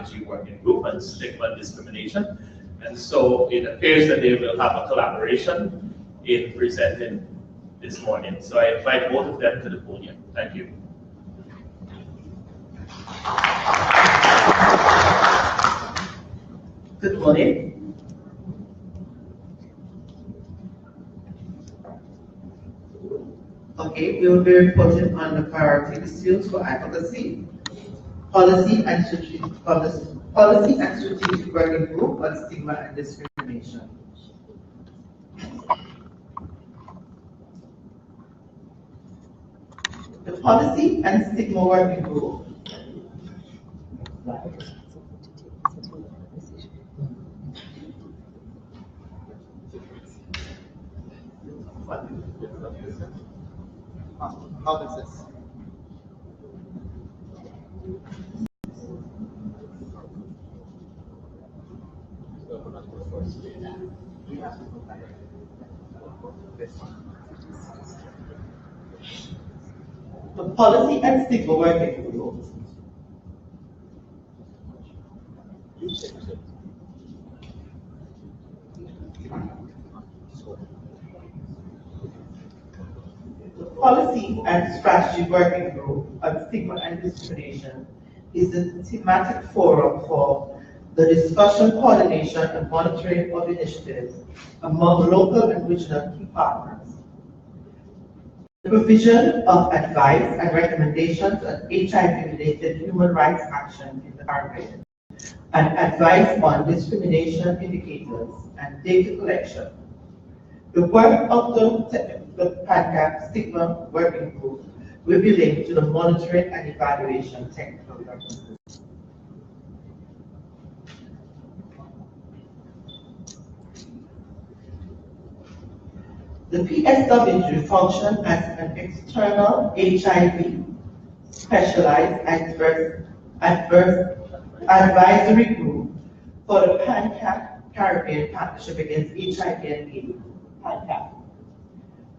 Strategy Working Group on Stigma and Discrimination. And so it appears that they will have a collaboration in presenting this morning. So I invite both of them to the podium. Thank you. Good morning. Okay, we will be reporting on the priority issues for advocacy, policy and strategic working group on stigma and discrimination. The policy and stigma working group. How is this? The policy and stigma working group. The Policy and Strategy Working Group on Stigma and Discrimination is a thematic forum for the discussion, coordination, and monitoring of initiatives among local and regional key partners. The provision of advice and recommendations on HIV-related human rights action in the Caribbean, and advice on discrimination indicators and data collection. The work of the PANCAP Stigma Working Group will be linked to the monitoring and evaluation technical working group. The PSWG functions as an external HIV specialized advisory group for the PANCAP Caribbean Partnership Against HIV and AIDS, PANCAP.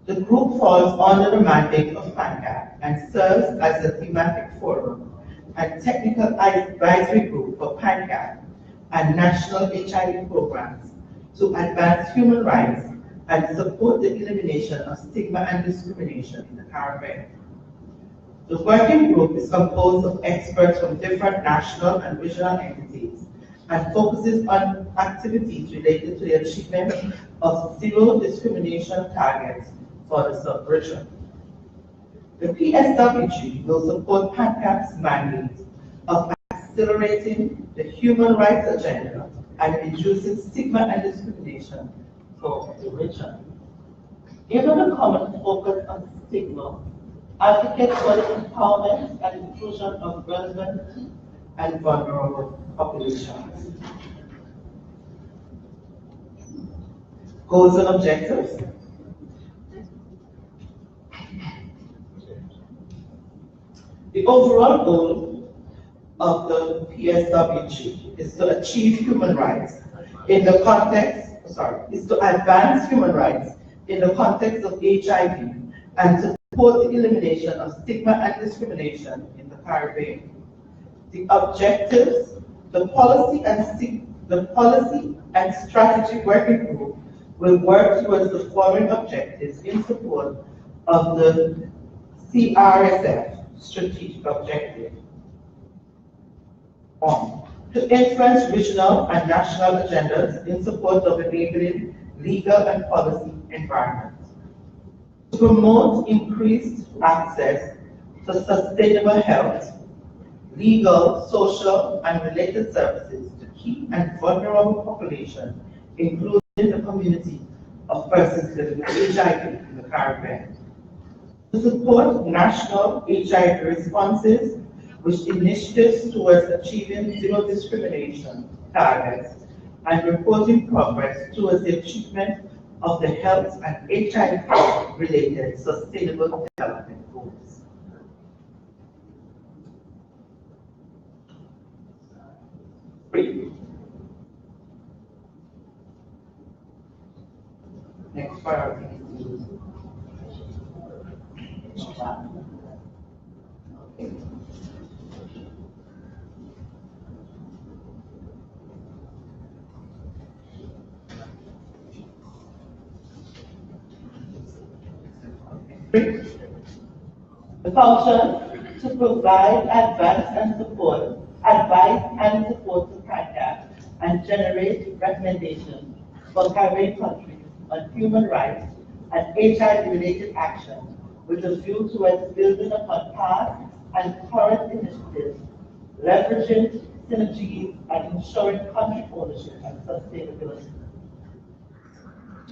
The group falls under the mandate of PANCAP and serves as a thematic forum and technical advisory group for PANCAP and national HIV programs to advance human rights and support the elimination of stigma and discrimination in the Caribbean. The working group is composed of experts from different national and regional entities and focuses on activities related to the achievement of zero discrimination targets for the sub-region. The PSWG will support PANCAP's mandate of accelerating the human rights agenda and reducing stigma and discrimination for the region. Given the common focus on stigma, advocates for the empowerment and inclusion of relevant and vulnerable populations. Goals and objectives. The overall goal of the PSWG is to achieve human rights in the context, is to advance human rights in the context of HIV and to support the elimination of stigma and discrimination in the Caribbean. The objectives, the policy and strategy working group will work towards the following objectives in support of the CRSF strategic objective. 1. To influence regional and national agendas in support of enabling legal and policy environments. To promote increased access to sustainable health, legal, social, and related services to key and vulnerable populations, including the community of persons living with HIV in the Caribbean. To support national HIV responses with initiatives towards achieving zero discrimination targets and reporting progress towards the achievement of the health and HIV-related sustainable development goals. Next priority is The function to provide advice and support to CARCAP and generate recommendations for Caribbean countries on human rights and HIV-related action with a view towards building upon past and current initiatives, leveraging synergies and ensuring country ownership and sustainability.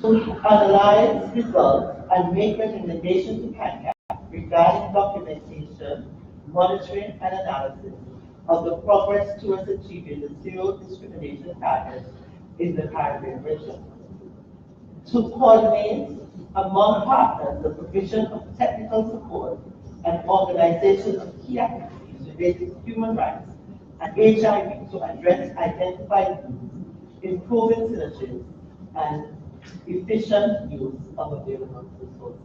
To analyze results and make recommendations to CANCAP regarding documentation, monitoring, and analysis of the progress towards achieving the zero discrimination target in the Caribbean region. To coordinate among partners the provision of technical support and organization of key activities related to human rights and HIV to address identified needs, improving synergies, and efficient use of available resources.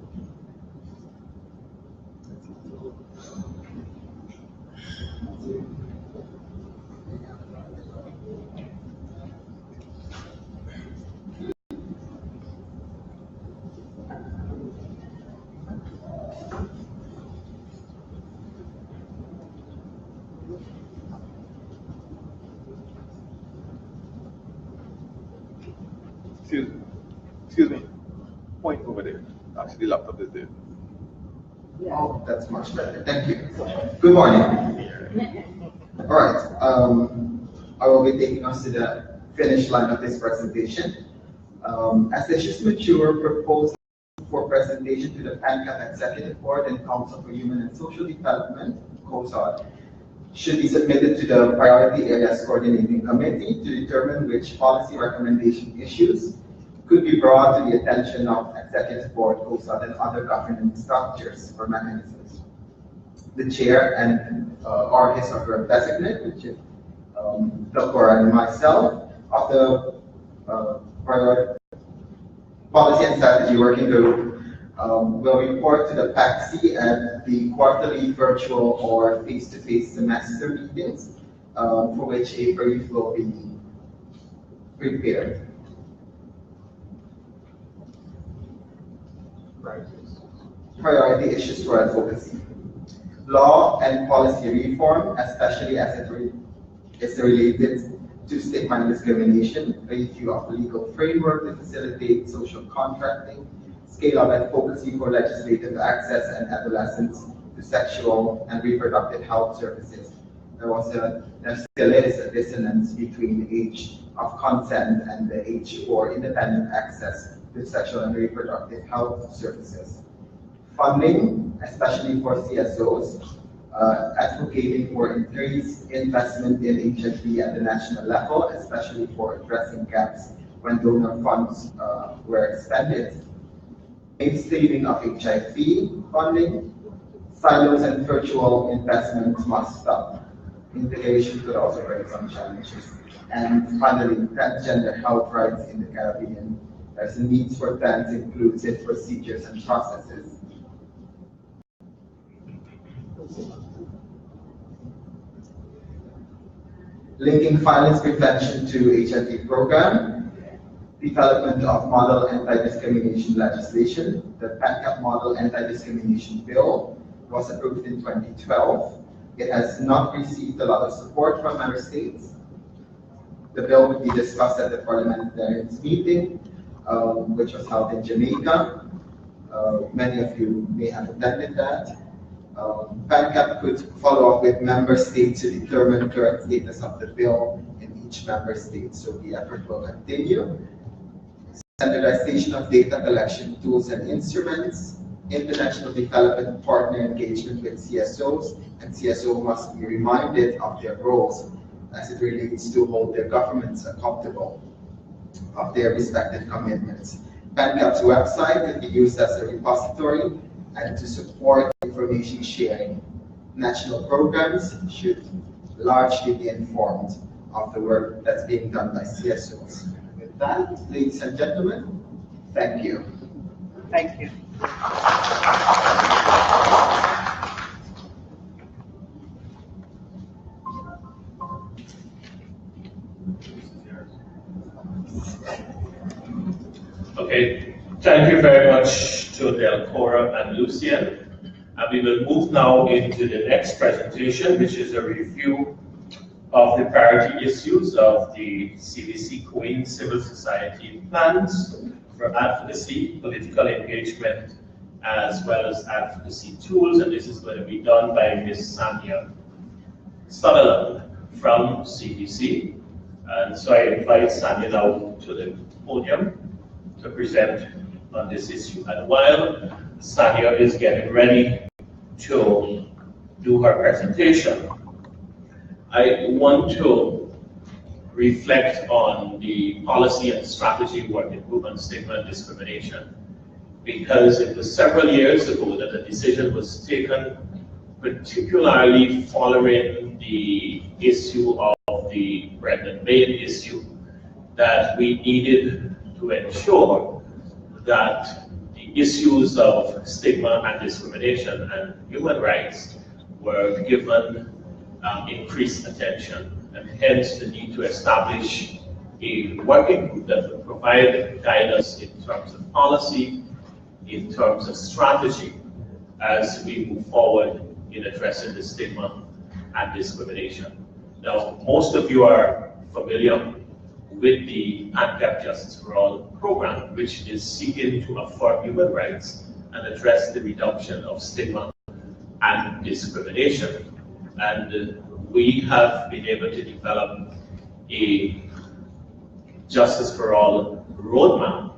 Excuse me. Point over there. Actually, the laptop is there. Oh, that's much better. Thank you. Good morning. All right. I will be taking us to the finish line of this presentation. As issues mature, proposals for presentation to the PANCAP Executive Board and Council for Human and Social Development, COSOD, should be submitted to the Priority Areas Coordinating Committee to determine which policy recommendation issues could be brought to the attention of Executive Board, COSOD, and other governance structures or mechanisms. The chair and or his or her designate, which is Dr. and myself, of the Priority Policy and Strategy Working Group will report to the PACC at the quarterly virtual or face-to-face semester meetings, for which a brief will be prepared. Priority issues for advocacy. Law and policy reform, especially as it is related to stigma and discrimination, a review of the legal framework to facilitate social contracting, scale of advocacy for legislative access and adolescents to sexual and reproductive health services. There still is a dissonance between the age of consent and the age for independent access to sexual and reproductive health services. Funding, especially for CSOs, advocating for increased investment in HIV at the national level, especially for addressing gaps when donor funds were expended. Mainstreaming of HIV funding, silos and virtual investments must stop. Integration could also bring some challenges. And finally, transgender health rights in the Caribbean. There's a need for trans inclusive procedures and processes. Linking violence prevention to HIV program, development of model anti-discrimination legislation. The PANCAP model anti-discrimination bill was approved in 2012. It has not received a lot of support from member states. The bill will be discussed at the parliamentarians meeting, which was held in Jamaica. Many of you may have attended that. PANCAP could follow up with member states to determine current status of the bill in each member state, so the effort will continue. Standardization of data collection tools and instruments, international development partner engagement with CSOs, and CSO must be reminded of their roles as it relates to hold their governments accountable of their respective commitments. PANCAP's website can be used as a repository and to support information sharing. National programs should largely be informed of the work that's being done by CSOs. With that, ladies and gentlemen, thank you. Thank you. Okay, thank you very much Jodel, Cora, and Lucien. And we will move now into the next presentation, which is a review of the priority issues of the CVC Queen Civil Society plans for advocacy, political engagement, as well as advocacy tools. And this is going to be done by Ms. Sanya Sutherland from CVC. And so I invite Sanya now to the podium to present on this issue. And while Sanya is getting ready to do her presentation, I want to reflect on the policy and strategy working group on stigma and discrimination, because it was several years ago that a decision was taken, particularly following the issue of the Brendan Bain issue, that we needed to ensure that the issues of stigma and discrimination and human rights were given increased attention, and hence the need to establish a working group that would provide guidance in terms of policy, in terms of strategy, as we move forward in addressing the stigma and discrimination. Now, most of you are familiar with the ANCAP Justice for All program, which is seeking to affirm human rights and address the reduction of stigma and discrimination. And we have been able to develop a Justice for All roadmap,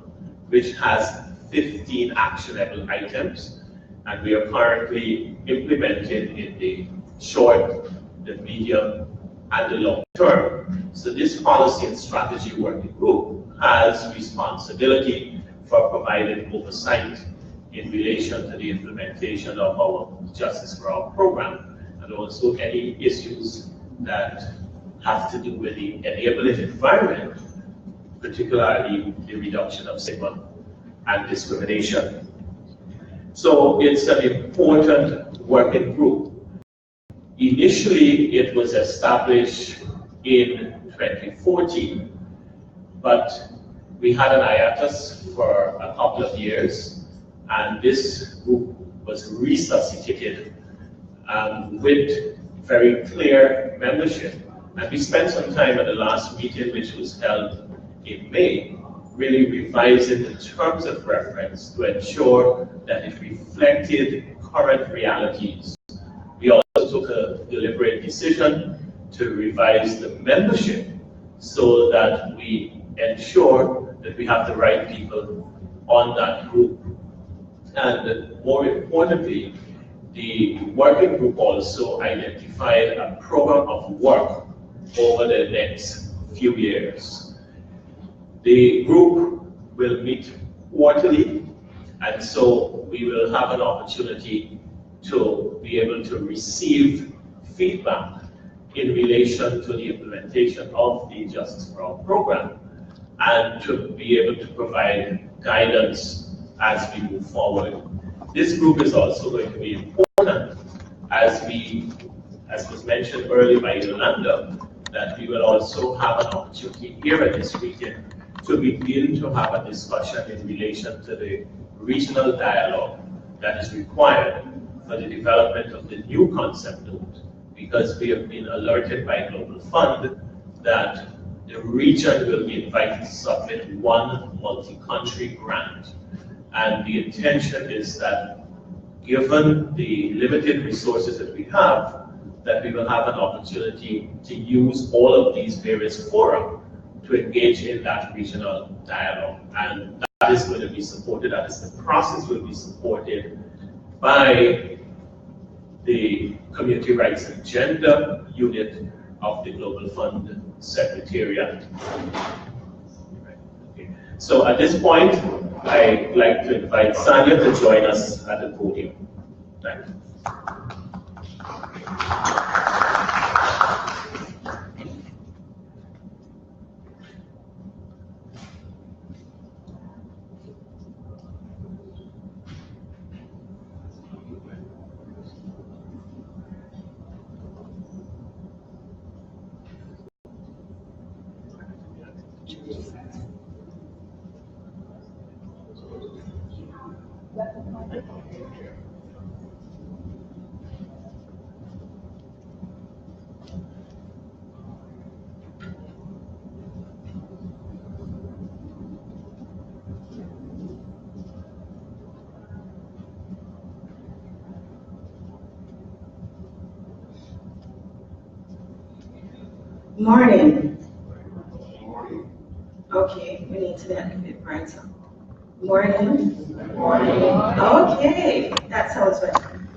which has 15 actionable items, and we are currently implementing in the short, the medium, and the long term. So this policy and strategy working group has responsibility for providing oversight in relation to the implementation of our Justice for All program, and also any issues that have to do with the enabling environment, particularly the reduction of stigma and discrimination. So it's an important working group. Initially, it was established in 2014, but we had an hiatus for a couple of years, and this group was resuscitated with very clear membership. And we spent some time at the last meeting, which was held in May, really revising the terms of reference to ensure that it reflected current realities. We also took a deliberate decision to revise the membership so that we ensure that we have the right people on that group. And more importantly, the working group also identified a program of work over the next few years. The group will meet quarterly, and so we will have an opportunity to be able to receive feedback in relation to the implementation of the Justice for All program, and to be able to provide guidance as we move forward. This group is also going to be important as was mentioned earlier by Yolanda, that we will also have an opportunity here at this meeting to begin to have a discussion in relation to the regional dialogue that is required for the development of the new concept note, because we have been alerted by Global Fund that the region will be invited to submit one multi-country grant. And the intention is that, given the limited resources that we have, that we will have an opportunity to use all of these various fora to engage in that regional dialogue. And that is going to be supported, that is the process will be supported by the Community Rights and Gender Unit of the Global Fund Secretariat. So at this point, I'd like to invite Sanya to join us at the podium. Thank you. Morning. Okay, we need to get a bit brighter. Morning. Morning. Okay, that sounds better.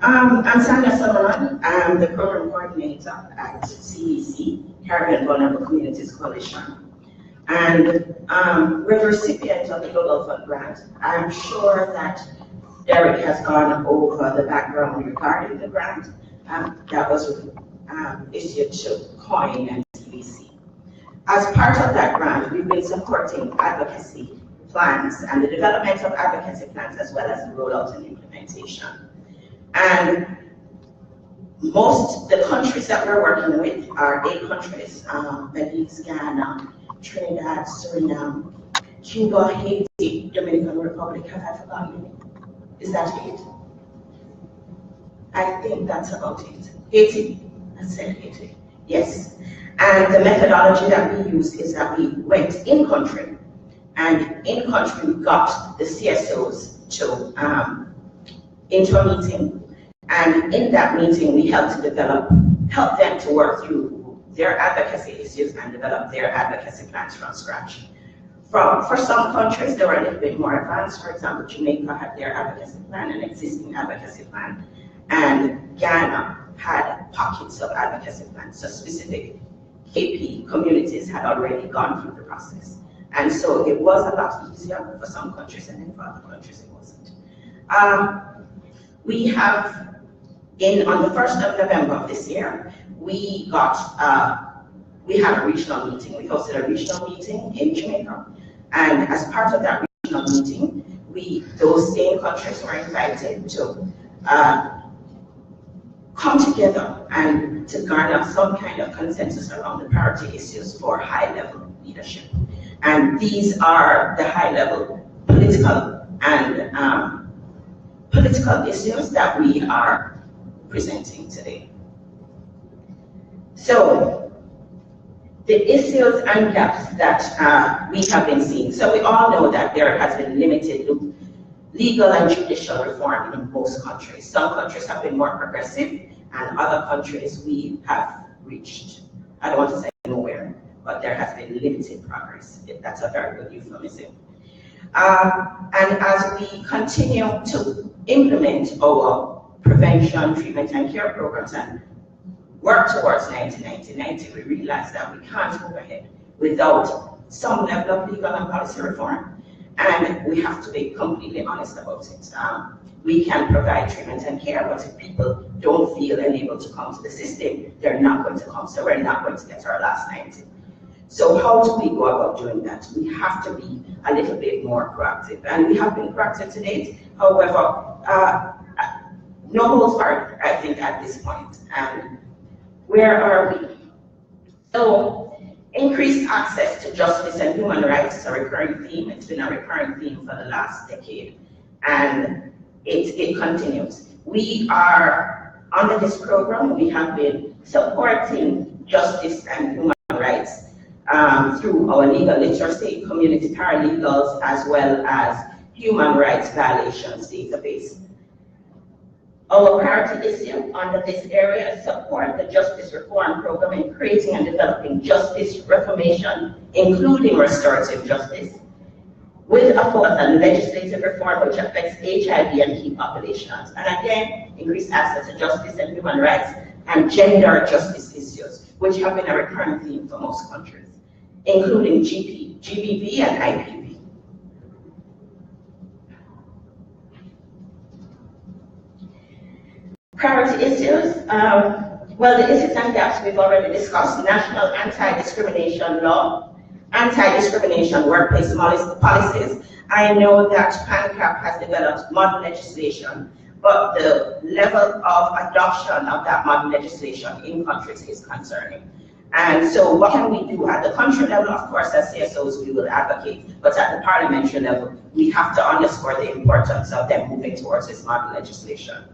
I'm Sandra Solomon. I'm the program coordinator at CEC, Caribbean Vulnerable Communities Coalition. And we're the recipient of the Global Fund grant. I'm sure that Derek has gone over the background regarding the grant that was issued to COIN and CBC. As part of that grant, we've been supporting advocacy plans and the development of advocacy plans as well as the rollout and implementation. And the countries that we're working with are 8 countries, Belize, Ghana, Trinidad, Suriname, Cuba, Haiti, Dominican Republic. Have I forgotten any? Is that 8? I think that's about it. Haiti, I said Haiti, yes. And the methodology that we used is that we went in country, and in country we got the CSOs into a meeting, and in that meeting we helped them to work through their advocacy issues and develop their advocacy plans from scratch. For some countries, they were a little bit more advanced. For example, Jamaica had their advocacy plan, an existing advocacy plan, and Ghana had pockets of advocacy plans, so specific KP communities had already gone through the process. And so it was a lot easier for some countries, and then for other countries it wasn't. We have, on the 1st of November of this year, we had a regional meeting. We hosted a regional meeting in Jamaica. And as part of that regional meeting, those same countries were invited to come together and to garner some kind of consensus around the priority issues for high-level leadership. And these are the high-level political issues that we are presenting today. So, the issues and gaps that we have been seeing. So we all know that there has been limited legal and judicial reform in most countries. Some countries have been more progressive, and other countries we have reached, I don't want to say nowhere, but there has been limited progress. That's a very good euphemism. And as we continue to implement our prevention, treatment, and care programs and work towards 1990, we realize that we can't move ahead without some level of legal and policy reform. And we have to be completely honest about it. We can provide treatment and care, but if people don't feel unable to come to the system, they're not going to come, so we're not going to get our last 90. So how do we go about doing that? We have to be a little bit more proactive, and we have been proactive to date. However, no holds barred, I think, at this point. And where are we? So, increased access to justice and human rights is a recurring theme. It's been a recurring theme for the last decade, and it continues. We are, under this program, we have been supporting justice and human rights through our legal literacy, community paralegals, as well as human rights violations database. Our priority issue under this area is support the justice reform program in creating and developing justice reformation, including restorative justice, with a focus on legislative reform which affects HIV and key populations. And again, increased access to justice and human rights and gender justice issues, which have been a recurring theme for most countries, including GBV and IPV. Priority issues, well, the issues and gaps we've already discussed: national anti-discrimination law, anti-discrimination workplace policies. I know that PANCAP has developed model legislation, but the level of adoption of that model legislation in countries is concerning. And so what can we do at the country level? Of course, as CSOs, we will advocate, but at the parliamentary level, we have to underscore the importance of them moving towards this model legislation.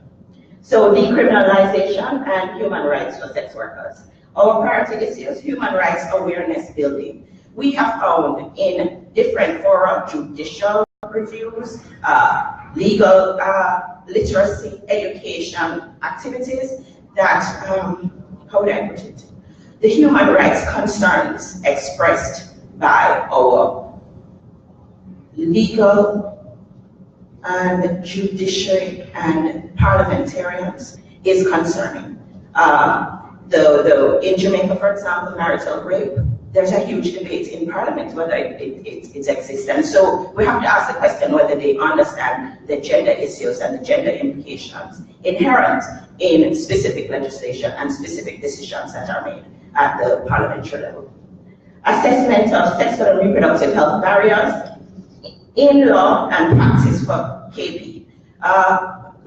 So decriminalization and human rights for sex workers. Our priority issues, human rights awareness building. We have found in different fora, judicial reviews, legal literacy, education activities that, how would I put it? The human rights concerns expressed by our legal and judiciary and parliamentarians is concerning. In Jamaica, for example, marital rape, there's a huge debate in Parliament whether it exists. And so we have to ask the question whether they understand the gender issues and the gender implications inherent in specific legislation and specific decisions that are made at the parliamentary level. Assessment of sexual and reproductive health barriers in law and practice for KP.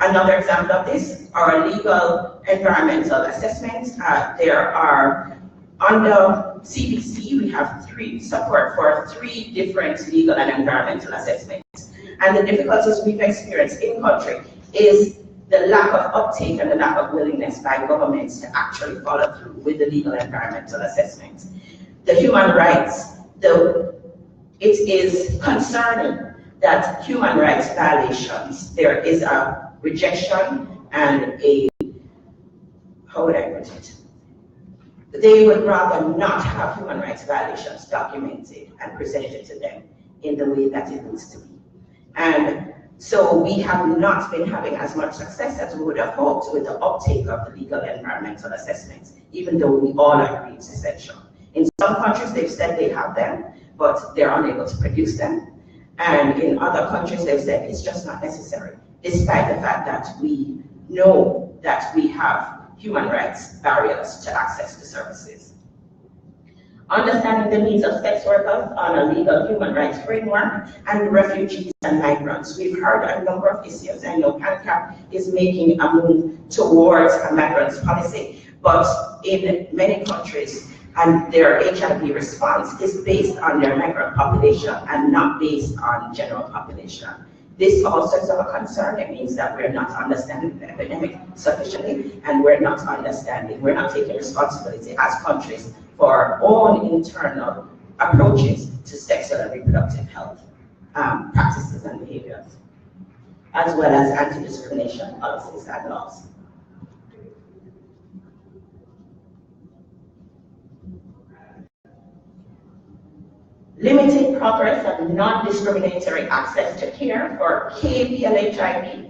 Another example of this are legal environmental assessments. There are, under CBC, we have support for 3 different legal and environmental assessments. And the difficulties we've experienced in country is the lack of uptake and the lack of willingness by governments to actually follow through with the legal environmental assessments. The human rights, it is concerning that human rights violations, there is a rejection and how would I put it? They would rather not have human rights violations documented and presented to them in the way that it needs to be. And so we have not been having as much success as we would have hoped with the uptake of the legal environmental assessments, even though we all agree it's essential. In some countries, they've said they have them, but they're unable to produce them. And in other countries, they've said it's just not necessary, despite the fact that we know that we have human rights barriers to access to services. Understanding the needs of sex workers on a legal human rights framework and refugees and migrants. We've heard a number of issues. I know PANCAP is making a move towards a migrants policy, but in many countries, and their HIV response is based on their migrant population and not based on general population. This also is of a concern. It means that we're not understanding the epidemic sufficiently, and we're not taking responsibility as countries for our own internal approaches to sexual and reproductive health practices and behaviors, as well as anti-discrimination policies and laws. Limited progress of non-discriminatory access to care for KPL-HIV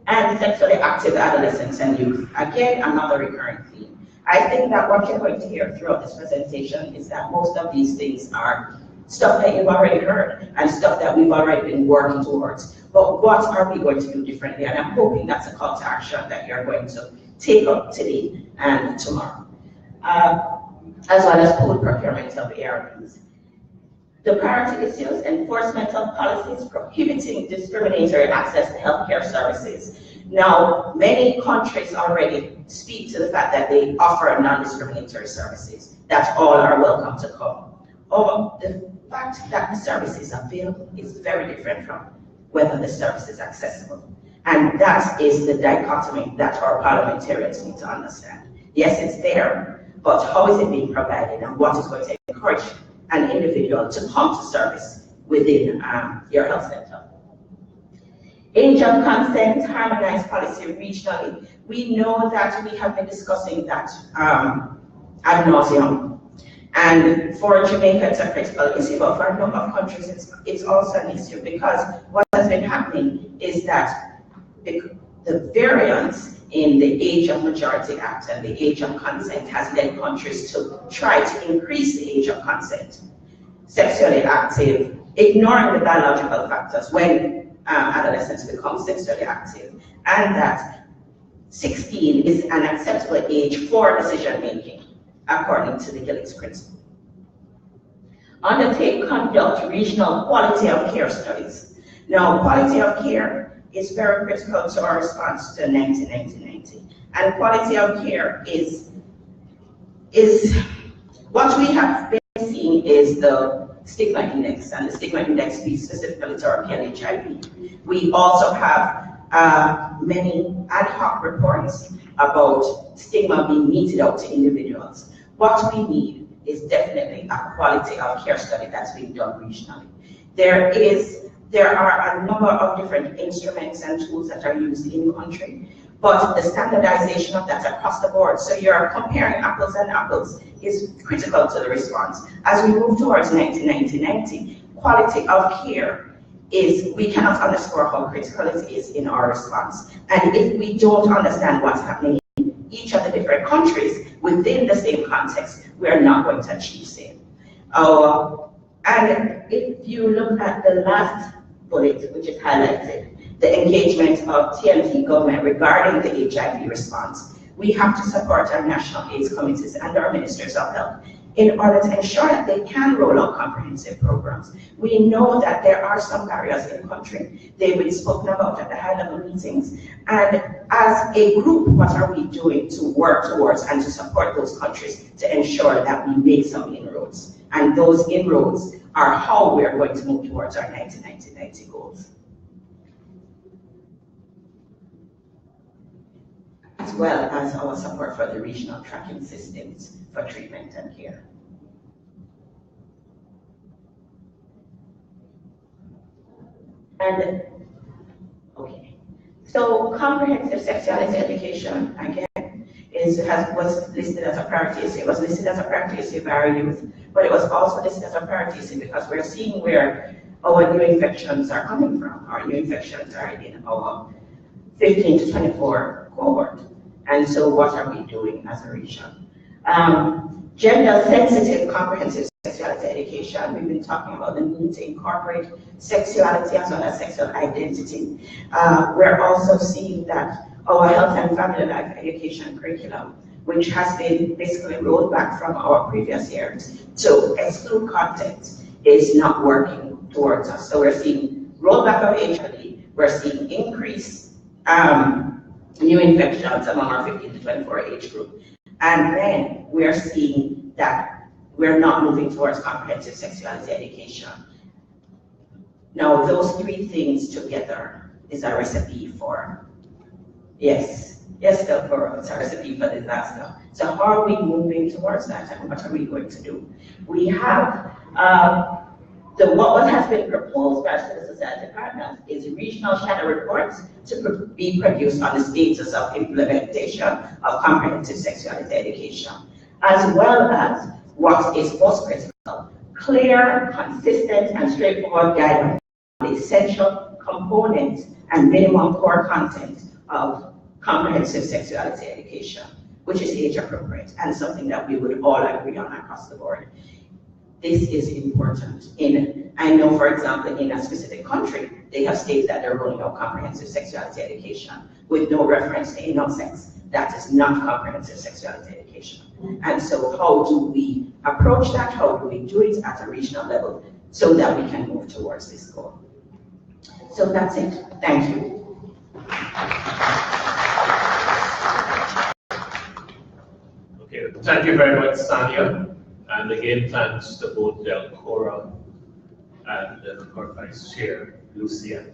and sexually active adolescents and youth. Again, another recurring theme. I think that what you're going to hear throughout this presentation is that most of these things are stuff that you've already heard and stuff that we've already been working towards. But what are we going to do differently? And I'm hoping that's a call to action that you're going to take up today and tomorrow, as well as pool procurement of ARVs. The priority issues, enforcement of policies prohibiting discriminatory access to healthcare services. Now, many countries already speak to the fact that they offer non-discriminatory services, that all are welcome to come. The fact that the service is available is very different from whether the service is accessible. And that is the dichotomy that our parliamentarians need to understand. Yes, it's there, but how is it being provided and what is going to encourage an individual to come to service within your health center? Age of consent, harmonized policy regionally. We know that we have been discussing that ad nauseum. And for Jamaica, it's a critical issue, but for a number of countries, it's also an issue, because what has been happening is that the variance in the Age of Majority Act and the age of consent has led countries to try to increase the age of consent. Sexually active, ignoring the biological factors when adolescents become sexually active, and that 16 is an acceptable age for decision making, according to the Gillies principle. Undertake, conduct regional quality of care studies. Now, quality of care is very critical to our response to 1990. And quality of care is What we have been seeing is the stigma index, and the stigma index speaks specifically to RP and HIV. We also have many ad hoc reports about stigma being meted out to individuals. What we need is definitely a quality of care study that's being done regionally. There are a number of different instruments and tools that are used in the country, but the standardization of that across the board, so you're comparing apples and apples, is critical to the response. As we move towards 1990, quality of care we cannot underscore how critical it is in our response. And if we don't understand what's happening in each of the different countries within the same context, we are not going to achieve same. And if you look at the last bullet, which is highlighted, the engagement of TNT government regarding the HIV response, we have to support our national AIDS committees and our ministers of health in order to ensure that they can roll out comprehensive programs. We know that there are some barriers in the country. They've been spoken about at the high-level meetings. And as a group, what are we doing to work towards and to support those countries to ensure that we make some inroads? And those inroads are how we're going to move towards our 1990 goals. As well as our support for the regional tracking systems for treatment and care. And, okay, so comprehensive sexuality education, again, was listed as a priority issue. It was listed as a priority issue by our youth, but it was also listed as a priority issue because we're seeing where our new infections are coming from. Our new infections are in our 15 to 24 cohort. And so what are we doing as a region? Gender-sensitive comprehensive sexuality education. We've been talking about the need to incorporate sexuality as well as sexual identity. We're also seeing that our health and family life education curriculum, which has been basically rolled back from our previous years to exclude content, is not working towards us. So we're seeing rollback of HIV, we're seeing increase new infections among our 15 to 24 age group. And then we're seeing that we're not moving towards comprehensive sexuality education. Now, those three things together is a recipe for, yes, it's a recipe for disaster. So how are we moving towards that, and what are we going to do? We have what has been proposed by civil society partners is regional shadow reports to be produced on the status of implementation of comprehensive sexuality education, as well as what is most critical, clear, consistent, and straightforward guidance on the essential components and minimum core content of comprehensive sexuality education, which is age appropriate and something that we would all agree on across the board. This is important. I know, for example, in a specific country, they have stated that they're rolling out comprehensive sexuality education with no reference to anal sex. That is not comprehensive sexuality education. And so how do we approach that? How do we do it at a regional level so that we can move towards this goal? So that's it. Thank you. Okay, thank you very much, Sanya. And again, thanks to both Del Cora and our Vice Chair, Lucia.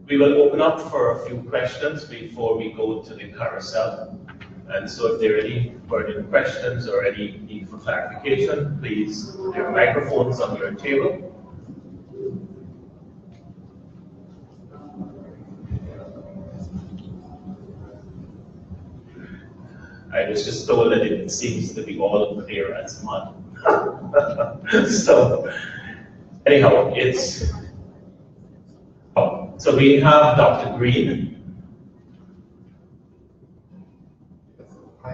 We will open up for a few questions before we go to the carousel. And so if there are any burning questions or any need for clarification, please, there are microphones on your table. I was just told that it seems to be all clear as mud. So, anyhow, so we have Dr. Green. I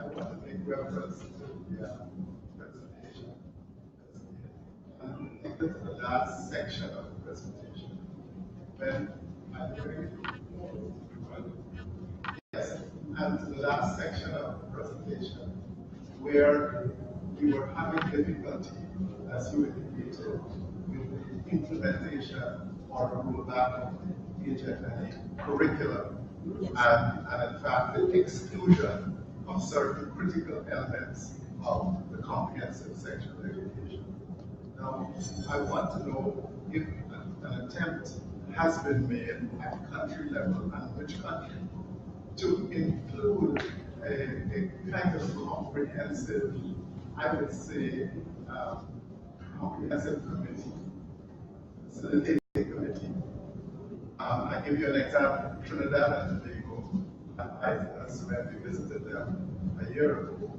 want to make reference to the presentation. I think this is the last section of the presentation. When yes, and to the last section of the presentation, where we were having difficulty, as you indicated, with the implementation or rollback of the HFNA curriculum, and in fact the exclusion of certain critical elements of the comprehensive sexual education. Now, I want to know if an attempt has been made at country level, and which country, to include a kind of comprehensive, I would say, comprehensive committee, facilitating committee. I give you an example, Trinidad and Tobago. I when we visited them a year ago,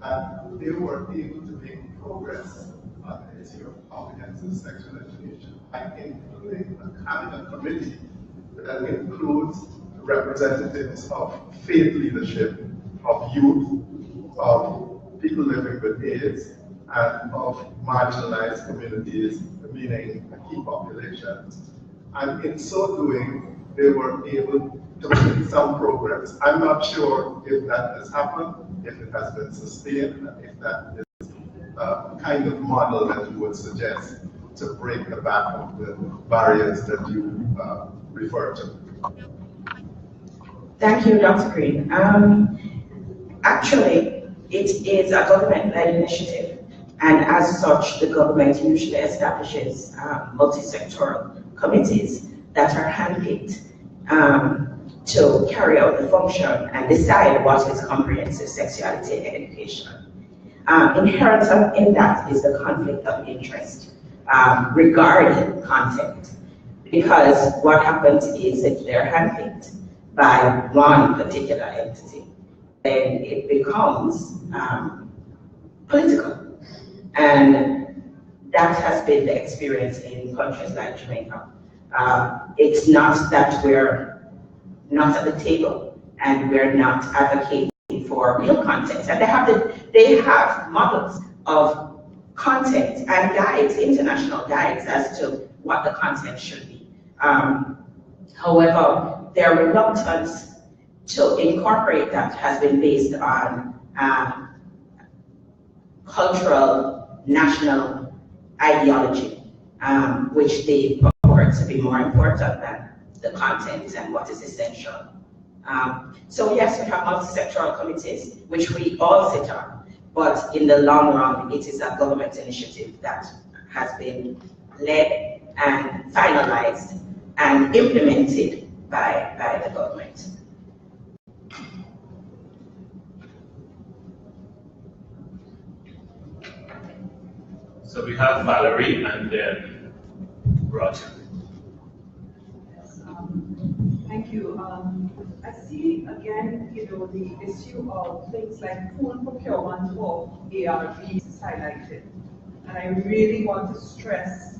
and they were able to make progress on the issue of comprehensive sexual education by including having a committee that includes representatives of faith leadership, of youth, of people living with AIDS, and of marginalized communities, meaning key populations. And in so doing, they were able to make some progress. I'm not sure if that has happened, if it has been sustained, and if that is a kind of model that you would suggest to break the back of the barriers that you refer to. Thank you, Dr. Green. Actually, it is a government-led initiative, and as such, the government usually establishes multi-sectoral committees that are handpicked to carry out the function and decide what is comprehensive sexuality education. Inherent in that is the conflict of interest regarding content, because what happens is if they're handpicked by one particular entity, then it becomes political. And that has been the experience in countries like Jamaica. It's not that we're not at the table and we're not advocating for real content. And they have models of content and guides, international guides as to what the content should be. However, their reluctance to incorporate that has been based on cultural, national ideology, which they purport to be more important than the content and what is essential. So yes, we have multi-sectoral committees, which we all sit on, but in the long run, it is a government initiative that has been led and finalized and implemented by the government. So we have Valerie and then Roger. Yes, thank you. I see again, the issue of things like full procurement for ARVs is highlighted. And I really want to stress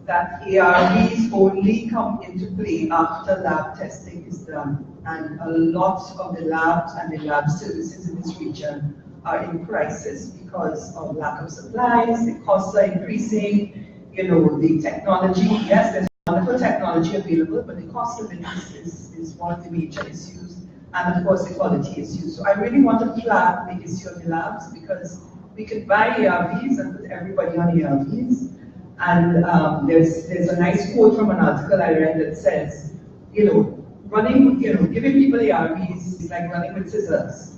that ARVs only come into play after lab testing is done. And a lot of the labs and the lab services in this region are in crisis because of lack of supplies, the costs are increasing, the technology, yes, there's wonderful technology available, but the cost of it is one of the major issues, and of course the quality issues. So I really want to flag the issue of the labs, because we could buy ARVs and put everybody on ARVs, and there's a nice quote from an article I read that says, giving people ARVs is like running with scissors.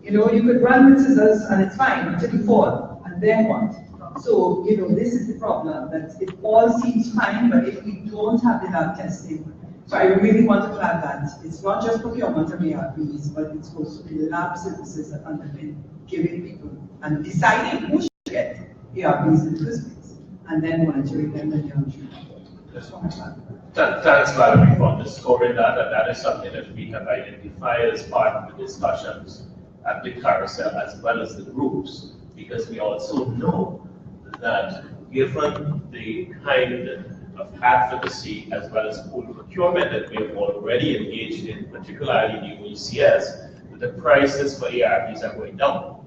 You could run with scissors and it's fine until you fall, and then what? So, this is the problem, that it all seems fine, but if we don't have the lab testing, so I really want to flag that. It's not just procurement of ARVs, but it's also the lab services that underpin giving people and deciding who should get ARVs in the first place, and then monitoring them and monitoring. That's what I flag. Thanks, Valerie, for underscoring that, and that is something that we have identified as part of the discussions at the carousel as well as the groups, because we also know that given the kind of advocacy as well as pool procurement that we have already engaged in, particularly in the OECS, the prices for ARVs are going down.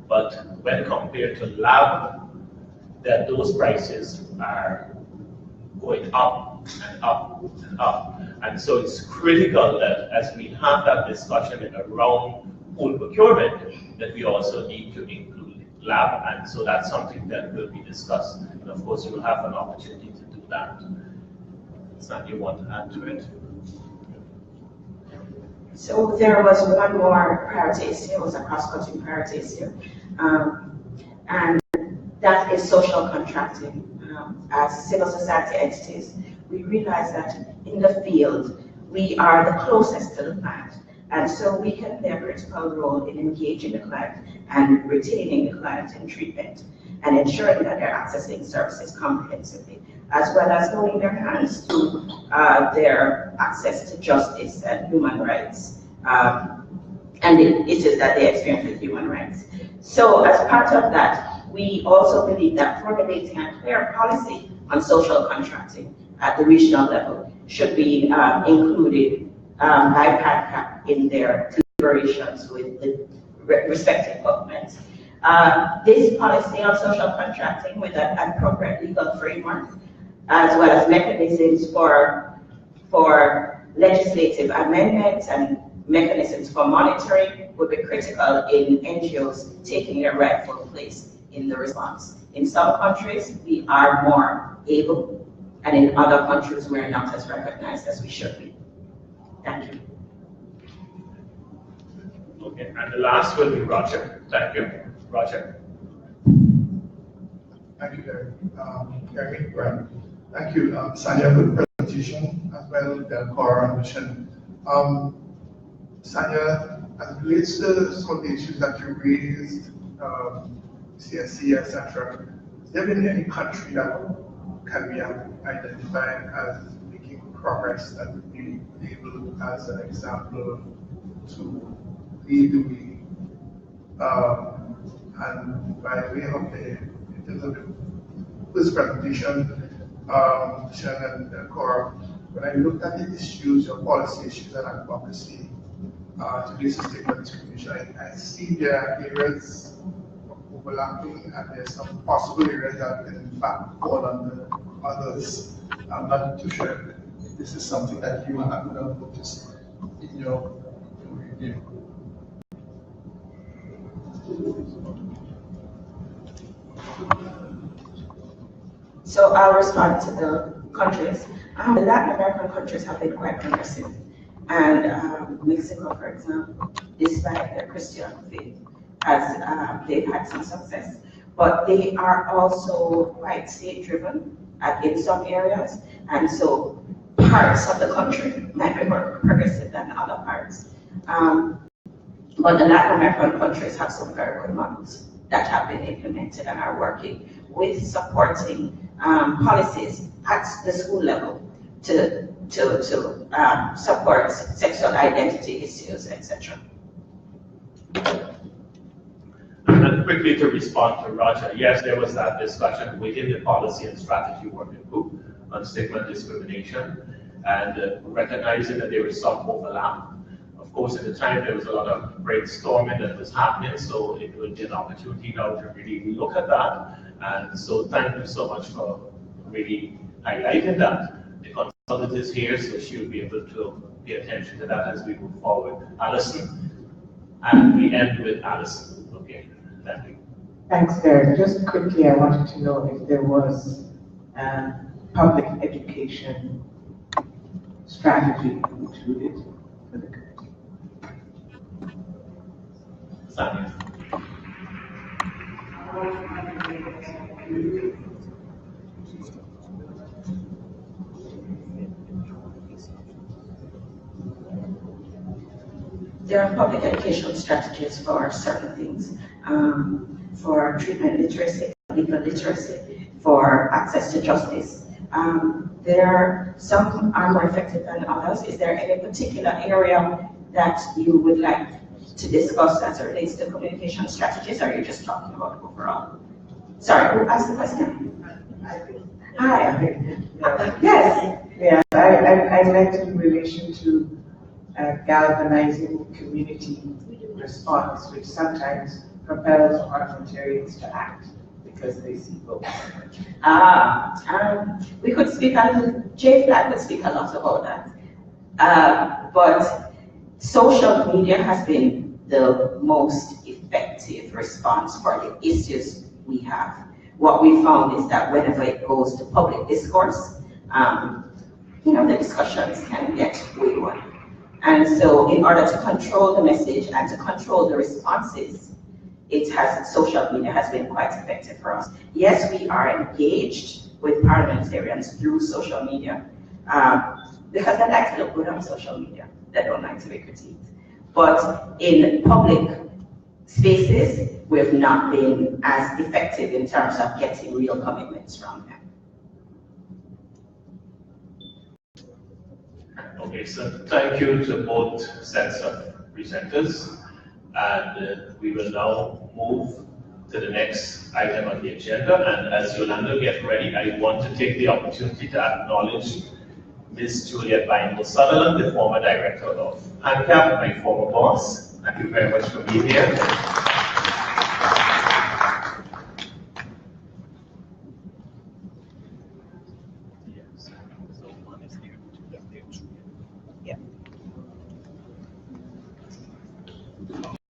But when compared to lab, that those prices are going up and up and up. And so it's critical that as we have that discussion around pool procurement, that we also need to include lab, and so that's something that will be discussed. And of course, you will have an opportunity to do that. Is that you want to add to it? So there was one more priority issue, it was a cross-cutting priority issue, and that is social contracting. As civil society entities, we realize that in the field, we are the closest to the client, and so we can play a critical role in engaging the client and retaining the client in treatment, and ensuring that they're accessing services comprehensively, as well as holding their hands to their access to justice and human rights, and the issues that they experience with human rights. So as part of that, we also believe that formulating a clear policy on social contracting at the regional level should be included by PADCAP in their deliberations with the respective governments. This policy on social contracting with an appropriate legal framework, as well as mechanisms for legislative amendments and mechanisms for monitoring, would be critical in NGOs taking their rightful place in the response. In some countries, we are more able, and in other countries, we're not as recognized as we should be. Thank you. Okay, and the last will be Roger. Thank you. Roger. Thank you, Gary. Thank you, Sanya, for the presentation, as well as Cora and Mission. Sanya, as it relates to some of the issues that you raised, CSC, etc., has there been any country that can be identified as making progress that would be able, as an example, to lead the way? And by way of in terms of this presentation, Sharon and Cora, when I looked at the issues, your policy issues and advocacy, today's statement discrimination, I see there are areas of overlapping and there's some possible areas that can in fact fall under others. I'm not too sure if this is something that you have noticed in your review. So I'll respond to the countries. The Latin American countries have been quite progressive. And Mexico, for example, despite their Christian faith, they've had some success. But they are also quite state-driven in some areas. And so parts of the country might be more progressive than other parts. But the Latin American countries have some very good models that have been implemented and are working with supporting policies at the school level to support sexual identity issues, etc. And quickly to respond to Roger, yes, there was that discussion within the policy and strategy working group on stigma and discrimination, and recognizing that there was some overlap. Of course, at the time, there was a lot of brainstorming that was happening, so it would be an opportunity now to really look at that. And so thank you so much for really highlighting that. The consultant is here, so she will be able to pay attention to that as we move forward. Alison, and we end with Alison. Okay, thank you. Thanks, Derek. Just quickly, I wanted to know if there was public education strategy included for the committee. Sanya. There are public education strategies for certain things, for treatment literacy, legal literacy, for access to justice. Some are more effective than others. Is there any particular area that you would like to discuss as it relates to communication strategies, or are you just talking about overall? Sorry, who asked the question? Hi. Yes. Yeah, I meant in relation to galvanizing community response, which sometimes propels parliamentarians to act because they see votes. We could speak on, Jay Flat would speak a lot about that. But social media has been the most effective response for the issues we have. What we found is that whenever it goes to public discourse, the discussions can get wayward. And so in order to control the message and to control the responses, social media has been quite effective for us. Yes, we are engaged with parliamentarians through social media, because they like to look good on social media. They don't like to be critiqued. But in public spaces, we've not been as effective in terms of getting real commitments from them. Okay, so thank you to both sets of presenters. And we will now move to the next item on the agenda. And as Yolanda gets ready, I want to take the opportunity to acknowledge Ms. Juliet Bindle Sutherland, the former director of ANCAP, my former boss. Thank you very much for being here.